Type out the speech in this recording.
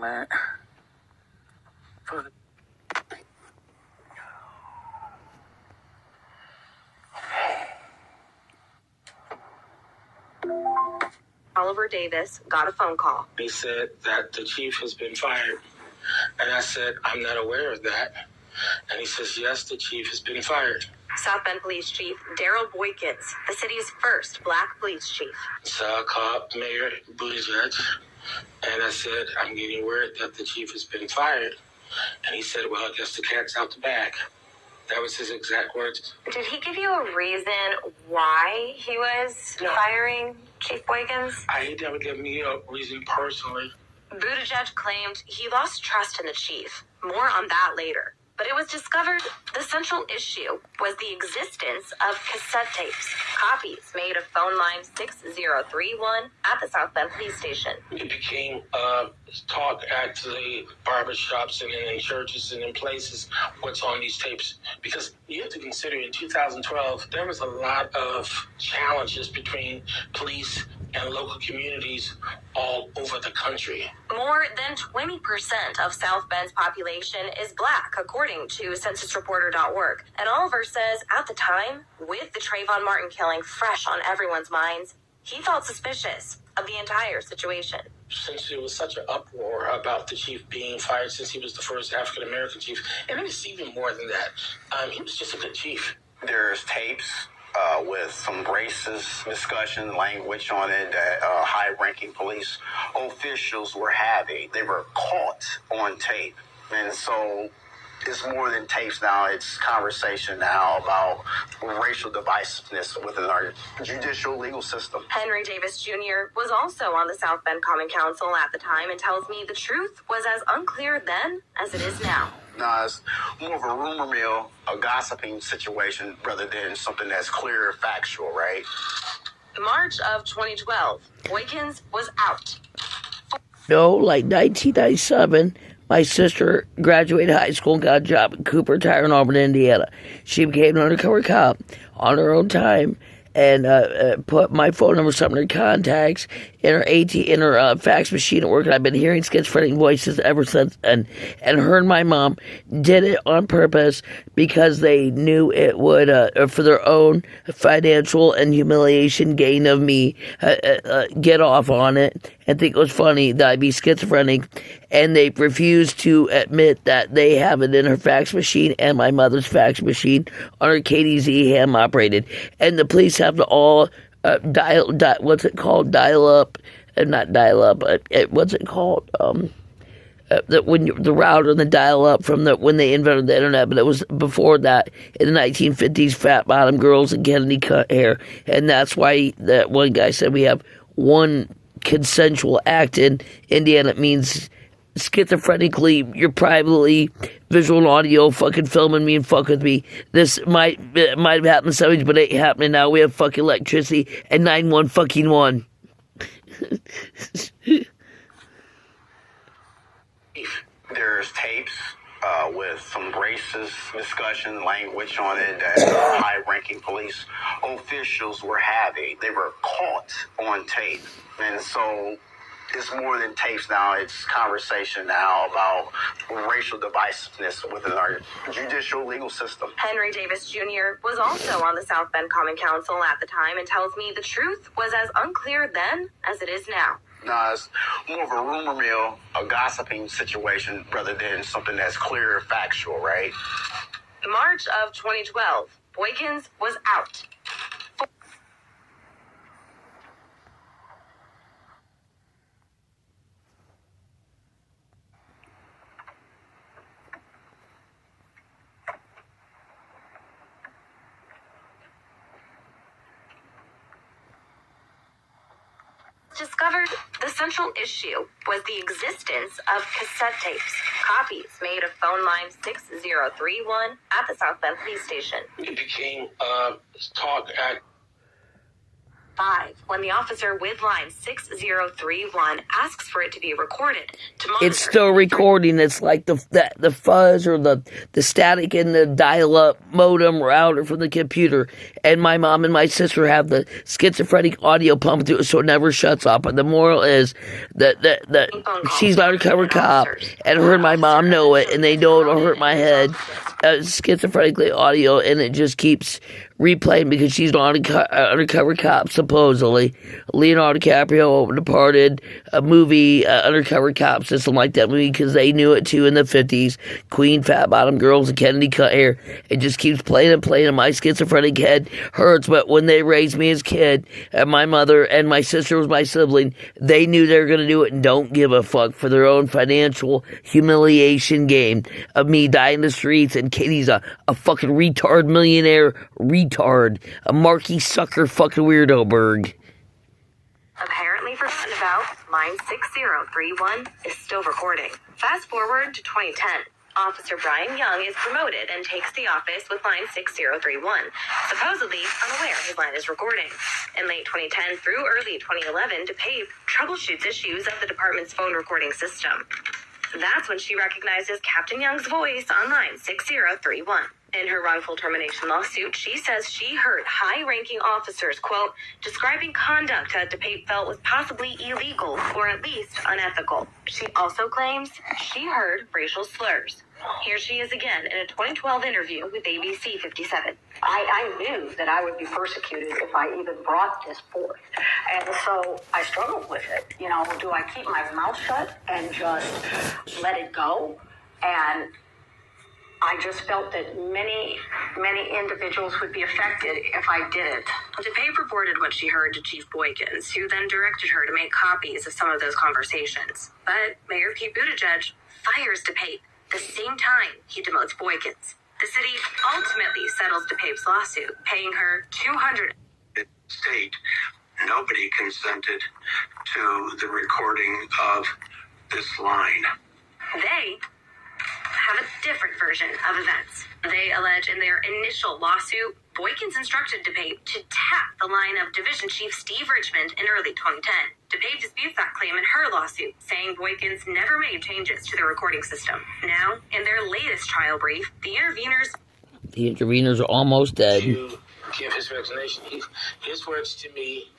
man. Oliver Davis got a phone call. He said that the chief has been fired. And I said, I'm not aware of that. And he says, yes, the chief has been fired. South Bend Police Chief Daryl Boykins, the city's first black police chief. So I called Mayor Buttigieg, and I said, I'm getting word that the chief has been fired. And he said, well, I guess the cat's out the bag. That was his exact words. Did he give you a reason why he was firing Chief Boykins? He never gave me a reason personally. Buttigieg claimed he lost trust in the chief. More on that later. But it was discovered the central issue was the existence of cassette tapes, copies made of phone line 6031 at the South Bend Police Station. It became talk at the barbershops and in churches and in places what's on these tapes. Because you have to consider in 2012, there was a lot of challenges between police and local communities all over the country. More than 20% of South Bend's population is black, according to censusreporter.org. And Oliver says at the time, with the Trayvon Martin killing fresh on everyone's minds, he felt suspicious of the entire situation. Since there was such an uproar about the chief being fired, since he was the first African-American chief, and it's even more than that, he was just a good chief. There's tapes with some racist discussion language on it that high-ranking police officials were having. They were caught on tape. And so it's more than tapes now. It's conversation now about racial divisiveness within our judicial legal system. Henry Davis Jr. was also on the South Bend Common Council at the time and tells me the truth was as unclear then as it is now. No, it's more of a rumor mill, a gossiping situation, rather than something that's clear, factual, right? March of 2012, Boykins was out. No, like 1997, my sister graduated high school and got a job at Cooper Tire in Auburn, Indiana. She became an undercover cop on her own time and put my phone number, some of her contacts, in her fax machine at work. And I've been hearing schizophrenic voices ever since. And her and my mom did it on purpose because they knew it would, for their own financial and humiliation gain of me, get off on it and think it was funny that I'd be schizophrenic. And they refused to admit that they have it in her fax machine and my mother's fax machine on her KDZ ham operated. And the police have to all what's it called? Dial up, not dial up. What's it called? The router and the dial up from when they invented the internet, but it was before that in the 1950s. Fat bottom girls and Kennedy cut hair, and that's why that one guy said we have one consensual act in Indiana. It means schizophrenically, you're privately visual and audio fucking filming me and fuck with me. This might have happened in the 70s, but it ain't happening now. We have fucking electricity and 911. There's tapes with some racist discussion language on it that high-ranking police officials were having. They were caught on tape. And so it's more than tapes now. It's conversation now about racial divisiveness within our judicial legal system. Henry Davis Jr. was also on the South Bend Common Council at the time and tells me the truth was as unclear then as it is now. No, it's more of a rumor mill, a gossiping situation, rather than something that's clear, factual, right? March of 2012, Boykins was out. Discovered the central issue was the existence of cassette tapes, copies made of phone line 6031 at the South Bend Police Station. It became talk at 5, when the officer with line 6031 asks for it to be recorded to monitor. It's still recording. It's like the fuzz or the static in the dial-up modem router from the computer. And my mom and my sister have the schizophrenic audio pumping through it so it never shuts off. And the moral is that she's an undercover cop, and her and my mom know it, and they know it'll hurt my head. Schizophrenically audio, and it just keeps replaying because she's an undercover cop, supposedly. Leonardo DiCaprio departed a movie, Undercover Cops, or something like that movie, because they knew it too in the 50s. Queen, Fat Bottom Girls, and Kennedy cut hair. It just keeps playing and playing, and my schizophrenic head hurts. But when they raised me as a kid, and my mother and my sister was my sibling, they knew they were going to do it and don't give a fuck for their own financial humiliation game of me dying in the streets, and Katie's a fucking retard millionaire retard, a marquee sucker fucking weirdo berg. Apparently forgotten about, line 6031 is still recording. Fast forward to 2010. Officer Brian Young is promoted and takes the office with line 6031, supposedly unaware his line is recording. In late 2010 through early 2011, DePape troubleshoots issues of the department's phone recording system. That's when she recognizes Captain Young's voice on line 6031. In her wrongful termination lawsuit, she says she heard high-ranking officers, quote, describing conduct that DePape felt was possibly illegal or at least unethical. She also claims she heard racial slurs. Here she is again in a 2012 interview with ABC 57. I knew that I would be persecuted if I even brought this forth. And so I struggled with it. You know, do I keep my mouth shut and just let it go? And I just felt that many individuals would be affected if I did it. DePape reported what she heard to Chief Boykins, who then directed her to make copies of some of those conversations. But Mayor Pete Buttigieg fires DePape the same time he demotes Boykins. The city ultimately settles DePape's lawsuit, paying her $200. State, nobody consented to the recording of this line. They have a different version of events. They allege in their initial lawsuit, Boykins instructed DePape to tap the line of Division Chief Steve Richmond in early 2010. DePape disputes that claim in her lawsuit, saying Boykins never made changes to the recording system. Now, in their latest trial brief, the interveners are almost dead. To give his resignation, his words to me